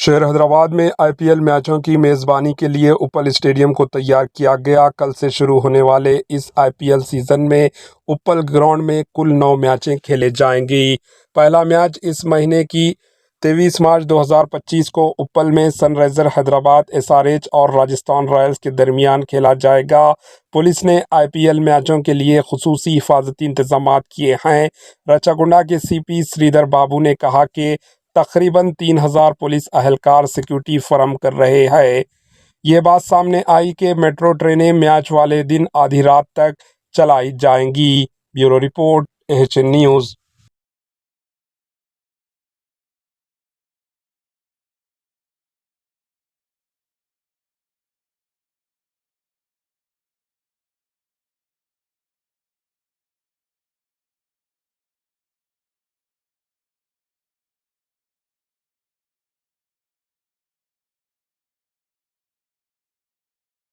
शहर हैदराबाद में आईपीएल मैचों की मेज़बानी के लिए उप्पल स्टेडियम को तैयार किया गया। कल से शुरू होने वाले इस आईपीएल सीज़न में उप्पल ग्राउंड में कुल 9 मैचें खेले जाएंगी। पहला मैच इस महीने की 23 मार्च 2025 को उप्पल में सनराइजर हैदराबाद एसआरएच और राजस्थान रॉयल्स के दरमियान खेला जाएगा। पुलिस ने आईपीएल मैचों के लिए खुसूसी हिफाजती इंतजाम किए हैं। रचाकुंडा के सीपी श्रीधर बाबू ने कहा कि तकरीबन 3000 पुलिस अहलकार सिक्योरिटी फराहम कर रहे हैं। ये बात सामने आई कि मेट्रो ट्रेनें मैच वाले दिन आधी रात तक चलाई जाएंगी। Bureau report, AHN news.